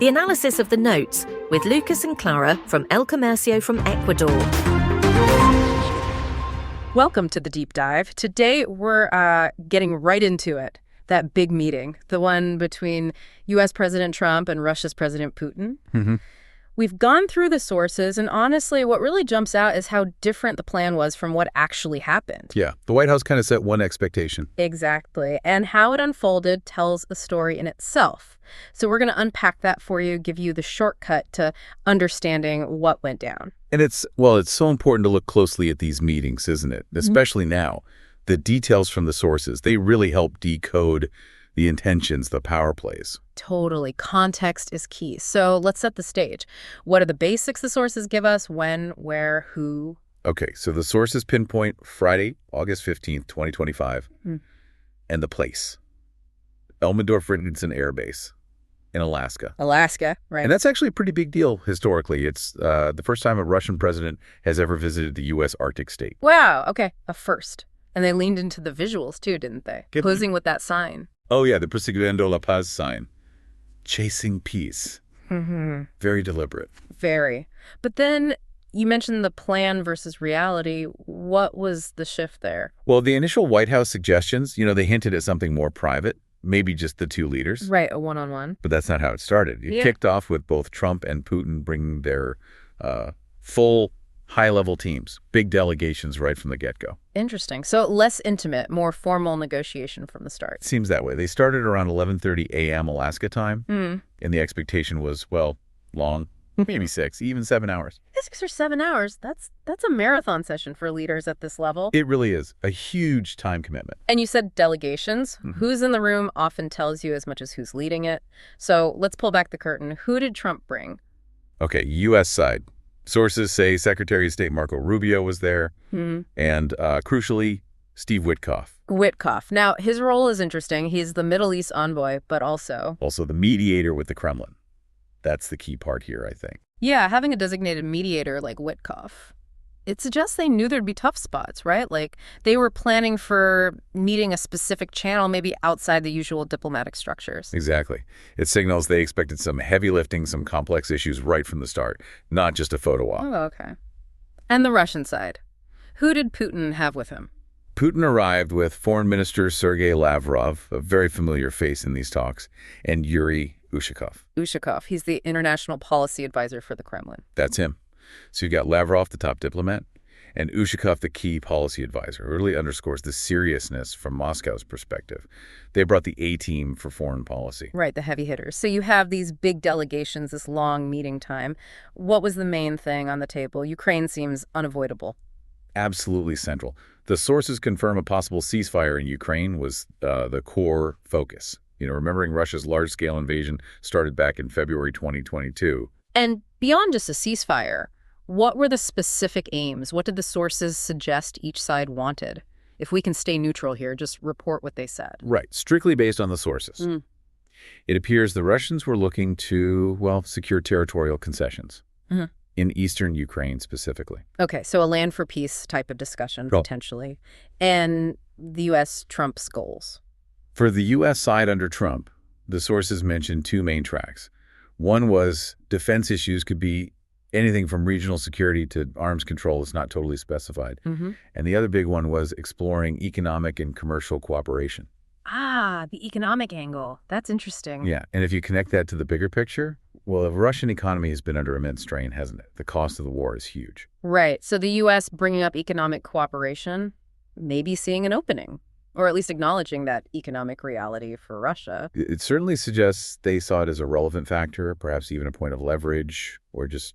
The analysis of the notes with Lucas and Clara from El Comercio from Ecuador. Welcome to the Deep Dive. Today we're getting right into it. That big meeting, the one between U.S. President Trump and Russia's President Putin. Mm-hmm. We've gone through the sources, and honestly, what really jumps out is how different the plan was from what actually happened. Yeah, the White House kind of set one expectation. Exactly. And how it unfolded tells a story in itself. So we're going to unpack that for you, give you the shortcut to understanding what went down. And it's so important to look closely at these meetings, isn't it? Especially now. The details from the sources, they really help decode the intentions, the power plays. Totally. Context is key. So let's set the stage. What are the basics the sources give us? When, where, who? Okay, so the sources pinpoint Friday, August 15th, 2025, and the place. Elmendorf-Richardson Air Base in Alaska. Alaska, right. And that's actually a pretty big deal historically. It's the first time a Russian president has ever visited the U.S. Arctic state. Wow, okay, a first. And they leaned into the visuals too, didn't they? Posing with that sign. Oh, yeah, the Persiguiendo la Paz sign. Chasing peace. Mm-hmm. Very deliberate. Very. But then you mentioned the plan versus reality. What was the shift there? Well, the initial White House suggestions, they hinted at something more private, maybe just the two leaders. Right, a one-on-one. But that's not how it started. It kicked off with both Trump and Putin bringing their full high-level teams, big delegations right from the get-go. Interesting. So less intimate, more formal negotiation from the start. It seems that way. They started around 11:30 a.m. Alaska time, and the expectation was, long, maybe 6, even 7 hours. 6 or 7 hours, that's a marathon session for leaders at this level. It really is. A huge time commitment. And you said delegations. Who's in the room often tells you as much as who's leading it. So let's pull back the curtain. Who did Trump bring? Okay, U.S. side. Sources say Secretary of State Marco Rubio was there, and crucially, Steve Witkoff. Witkoff. Now, his role is interesting. He's the Middle East envoy, but also the mediator with the Kremlin. That's the key part here, I think. Yeah, having a designated mediator like Witkoff. It suggests they knew there'd be tough spots, right? Like they were planning for meeting a specific channel, maybe outside the usual diplomatic structures. Exactly. It signals they expected some heavy lifting, some complex issues right from the start, not just a photo op. Oh, okay. And the Russian side. Who did Putin have with him? Putin arrived with Foreign Minister Sergei Lavrov, a very familiar face in these talks, and Yuri Ushakov. Ushakov. He's the international policy advisor for the Kremlin. That's him. So you got Lavrov, the top diplomat, and Ushakov, the key policy advisor. It really underscores the seriousness from Moscow's perspective. They brought the A-team for foreign policy. Right, the heavy hitters. So you have these big delegations, this long meeting time. What was the main thing on the table? Ukraine seems unavoidable. Absolutely central. The sources confirm a possible ceasefire in Ukraine was the core focus. Remembering Russia's large-scale invasion started back in February 2022. And beyond just a ceasefire, what were the specific aims? What did the sources suggest each side wanted? If we can stay neutral here, just report what they said. Right, strictly based on the sources. It appears the Russians were looking to, secure territorial concessions in eastern Ukraine specifically. Okay, so a land for peace type of discussion, potentially. And the U.S. Trump's goals. For the U.S. side under Trump, the sources mentioned two main tracks. One was defense issues could be anything from regional security to arms control. It's not totally specified. And the other big one was exploring economic and commercial cooperation. Ah, the economic angle. That's interesting. Yeah, and if you connect that to the bigger picture, the Russian economy has been under immense strain, hasn't it? The cost of the war is huge. Right. So the U.S. bringing up economic cooperation, maybe seeing an opening. Or at least acknowledging that economic reality for Russia. It certainly suggests they saw it as a relevant factor, perhaps even a point of leverage, or just,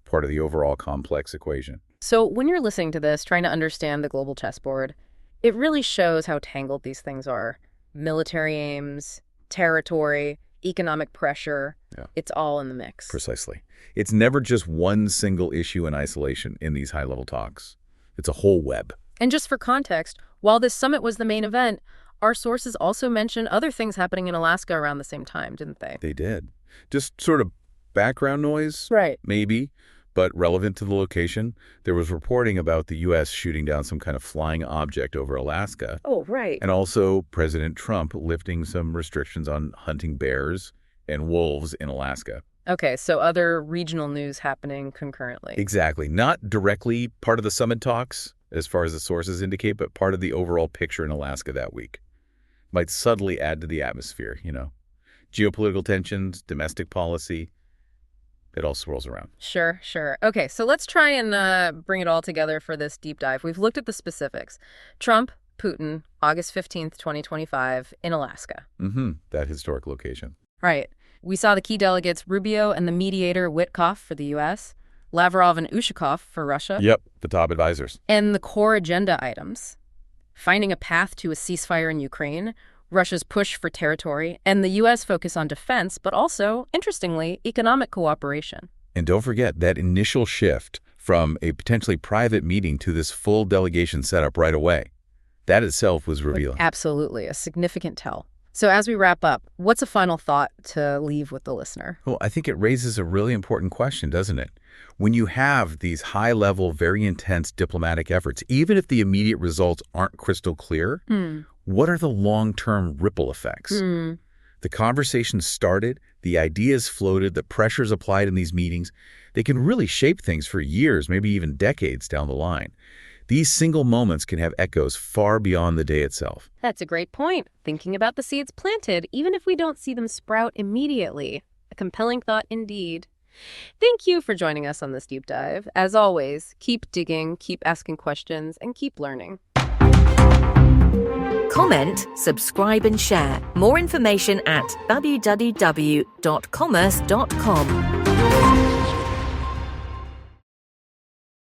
part of the overall complex equation. So when you're listening to this, trying to understand the global chessboard, it really shows how tangled these things are. Military aims, territory, economic pressure, it's all in the mix. Precisely. It's never just one single issue in isolation in these high-level talks. It's a whole web. And just for context, while this summit was the main event, our sources also mentioned other things happening in Alaska around the same time, didn't they? They did. Just sort of background noise, right? Maybe, but relevant to the location. There was reporting about the U.S. shooting down some kind of flying object over Alaska. Oh, right. And also President Trump lifting some restrictions on hunting bears and wolves in Alaska. Okay, so other regional news happening concurrently. Exactly. Not directly part of the summit talks, as far as the sources indicate, but part of the overall picture in Alaska that week. Might subtly add to the atmosphere, Geopolitical tensions, domestic policy, it all swirls around. Sure. Okay, so let's try and bring it all together for this deep dive. We've looked at the specifics. Trump, Putin, August 15th, 2025, in Alaska. That historic location. Right. We saw the key delegates Rubio and the mediator Witkoff for the U.S., Lavrov and Ushakov for Russia. Yep, the top advisors. And the core agenda items: finding a path to a ceasefire in Ukraine, Russia's push for territory, and the U.S. focus on defense, but also, interestingly, economic cooperation. And don't forget that initial shift from a potentially private meeting to this full delegation setup right away. That itself was revealing. Absolutely, a significant tell. So as we wrap up, what's a final thought to leave with the listener? Well, I think it raises a really important question, doesn't it? When you have these high-level, very intense diplomatic efforts, even if the immediate results aren't crystal clear, what are the long-term ripple effects? The conversation started, the ideas floated, the pressures applied in these meetings. They can really shape things for years, maybe even decades down the line. These single moments can have echoes far beyond the day itself. That's a great point. Thinking about the seeds planted, even if we don't see them sprout immediately. A compelling thought indeed. Thank you for joining us on this deep dive. As always, keep digging, keep asking questions, and keep learning. Comment, subscribe, and share. More information at www.commerce.com.